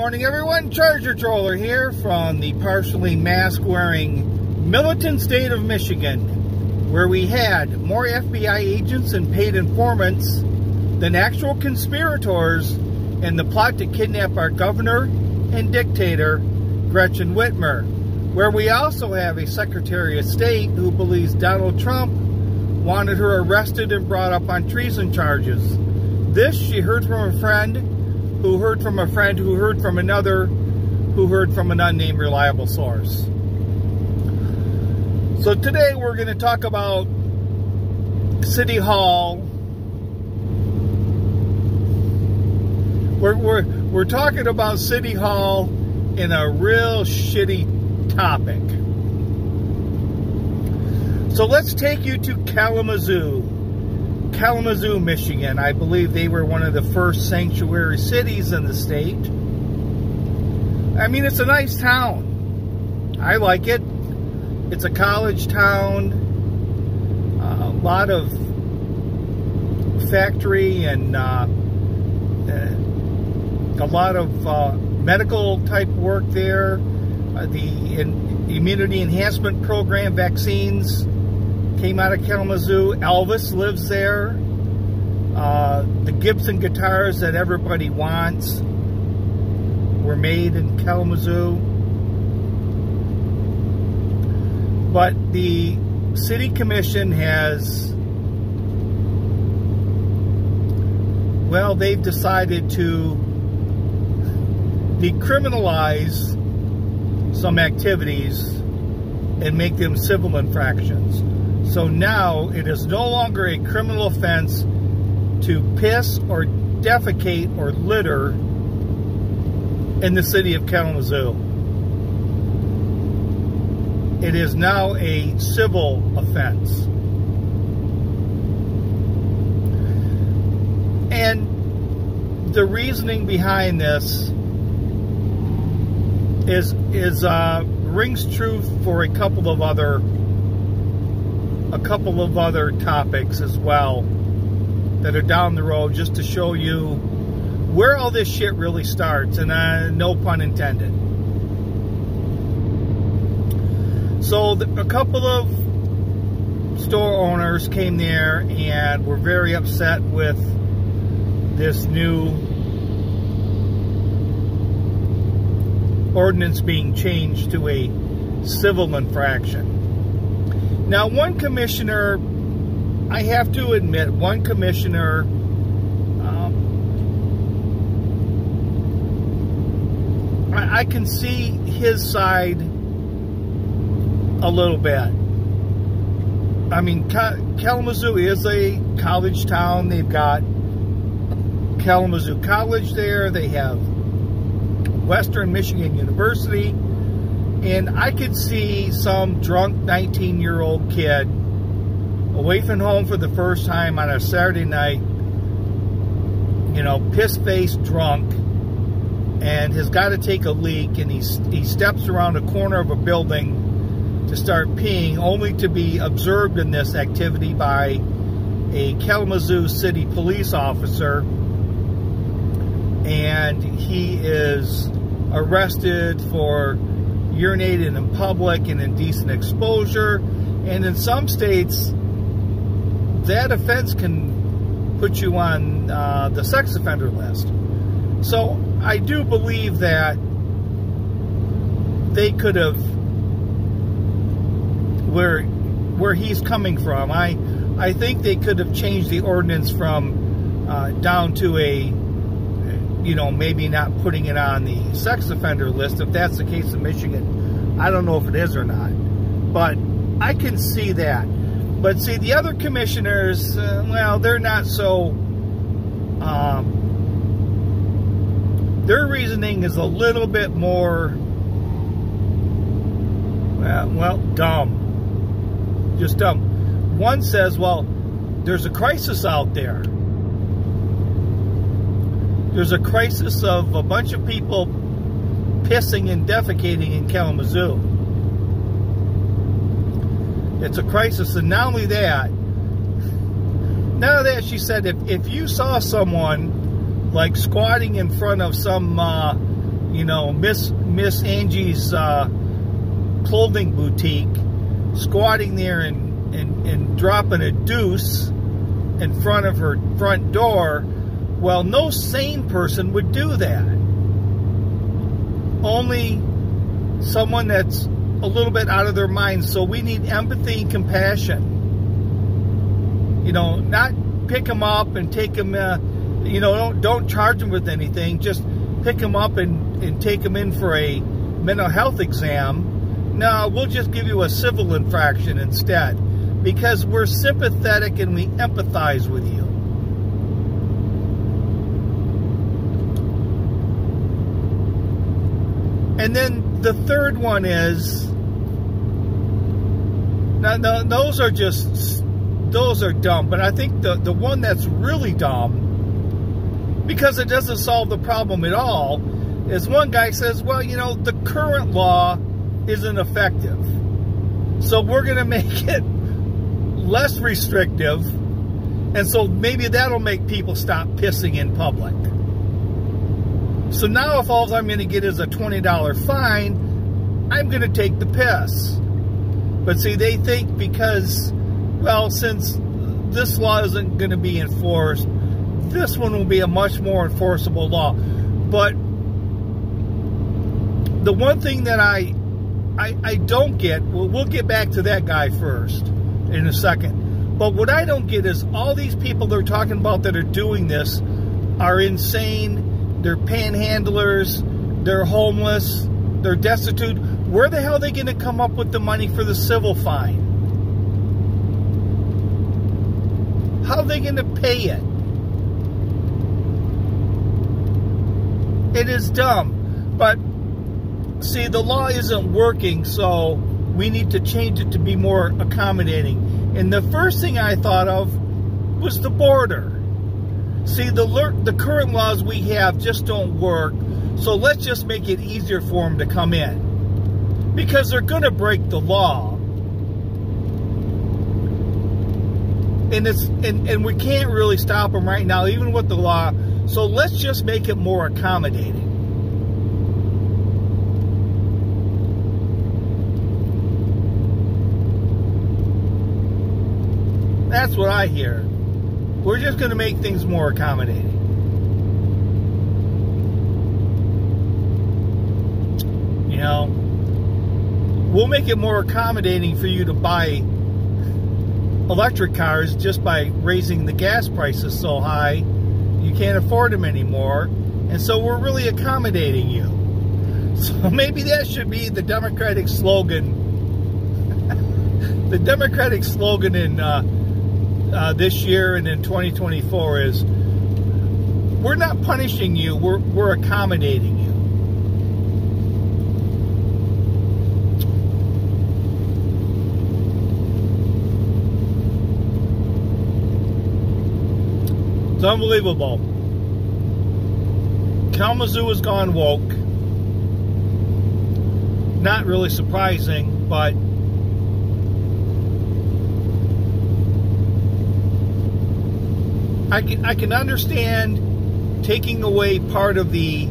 morning, everyone. Charger Troller here from the partially mask-wearing militant state of Michigan, where we had more FBI agents and paid informants than actual conspirators in the plot to kidnap our governor and dictator, Gretchen Whitmer, where we also have a Secretary of State who believes Donald Trump wanted her arrested and brought up on treason charges. This she heard from a friend, who heard from a friend, who heard from another, who heard from an unnamed reliable source. So today we're going to talk about City Hall. We're talking about City Hall in a real shitty topic. So let's take you to Kalamazoo, Michigan. I believe they were one of the first sanctuary cities in the state. I mean, it's a nice town. I like it. It's a college town. A lot of factory and a lot of medical type work there. The immunity enhancement program, vaccines, came out of Kalamazoo. Elvis lives there. The Gibson guitars that everybody wants were made in Kalamazoo. But the city commission has, well, they've decided to decriminalize some activities and make them civil infractions. So now it is no longer a criminal offense to piss or defecate or litter in the city of Kalamazoo. It is now a civil offense. And the reasoning behind this rings true for a couple of other topics as well that are down the road, just to show you where all this shit really starts, and no pun intended. So a couple of store owners came there and were very upset with this new ordinance being changed to a civil infraction. Now, one commissioner, I have to admit, one commissioner I can see his side a little bit. I mean, Kalamazoo is a college town. They've got Kalamazoo College there. They have Western Michigan University. And I could see some drunk 19-year-old kid away from home for the first time on a Saturday night, you know, piss-faced drunk, and has got to take a leak, and he steps around a corner of a building to start peeing, only to be observed in this activity by a Kalamazoo City police officer, and he is arrested for urinating in public and indecent exposure. And in some states, that offense can put you on the sex offender list. So I do believe that they could have, where he's coming from, I think they could have changed the ordinance from down to a, you know, maybe not putting it on the sex offender list, if that's the case in Michigan. I don't know if it is or not, but I can see that. But see, the other commissioners, well, they're not so, their reasoning is a little bit more, well, dumb. Just dumb. One says, well, there's a crisis out there. There's a crisis of a bunch of people pissing and defecating in Kalamazoo. It's a crisis. And not only that, she said, if you saw someone like squatting in front of some you know, Miss Angie's clothing boutique, squatting there and dropping a deuce in front of her front door. Well, no sane person would do that. Only someone that's a little bit out of their mind. So we need empathy and compassion. You know, not pick them up and take them, you know, don't charge them with anything. Just pick them up and take them in for a mental health exam. No, we'll just give you a civil infraction instead, because we're sympathetic and we empathize with you. And then the third one is, now those are dumb, but I think the one that's really dumb, because it doesn't solve the problem at all, is one guy says, well, you know, the current law isn't effective, so we're going to make it less restrictive, and so maybe that'll make people stop pissing in public. So now if all I'm going to get is a $20 fine, I'm going to take the piss. But see, they think because, well, since this law isn't going to be enforced, this one will be a much more enforceable law. But the one thing that I don't get, well, we'll get back to that guy first in a second. But what I don't get is all these people they're talking about that are doing this are insane. They're panhandlers, they're homeless, they're destitute. Where the hell are they going to come up with the money for the civil fine? How are they going to pay it? It is dumb. But, see, the law isn't working, so we need to change it to be more accommodating. And the first thing I thought of was the border. See, the current laws we have just don't work, so let's just make it easier for them to come in. Because they're going to break the law. And we can't really stop them right now, even with the law, so let's just make it more accommodating. That's what I hear. We're just going to make things more accommodating. You know, we'll make it more accommodating for you to buy electric cars just by raising the gas prices so high you can't afford them anymore. And so we're really accommodating you. So maybe that should be the Democratic slogan. The Democratic slogan in this year and in 2024 is, we're not punishing you, we're accommodating you. It's unbelievable. Kalamazoo has gone woke. Not really surprising, but I can understand taking away part of the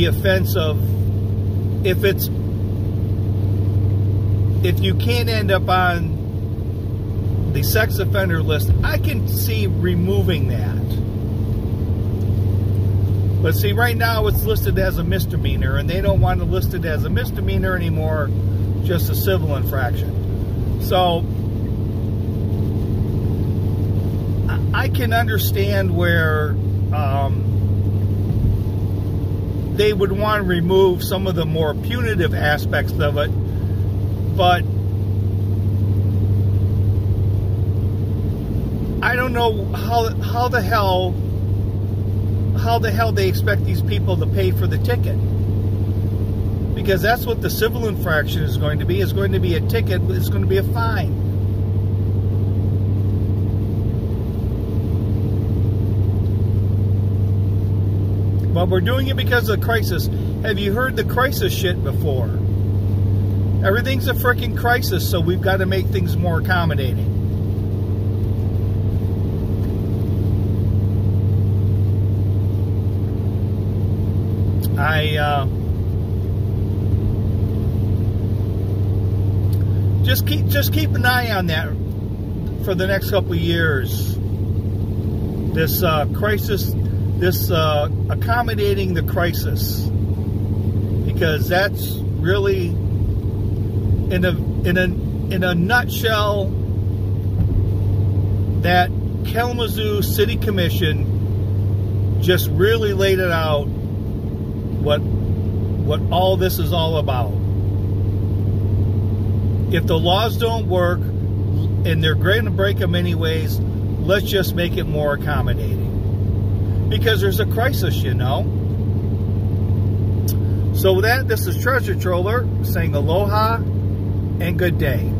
offense of if you can't end up on the sex offender list. I can see removing that. But see, right now it's listed as a misdemeanor, and they don't want to list it as a misdemeanor anymore, just a civil infraction. So I can understand where they would want to remove some of the more punitive aspects of it, but I don't know how the hell they expect these people to pay for the ticket, because that's what the civil infraction is going to be. It's going to be a ticket. It's going to be a fine. But we're doing it because of the crisis. Have you heard the crisis shit before? Everything's a freaking crisis, so we've got to make things more accommodating. just keep an eye on that for the next couple of years. This crisis, this accommodating the crisis, because that's really in a nutshell, that Kalamazoo City Commission just really laid it out what all this is all about. If the laws don't work, and they're going to break them anyways, let's just make it more accommodating. Because there's a crisis, you know. So with that, this is Treasure Troller saying aloha and good day.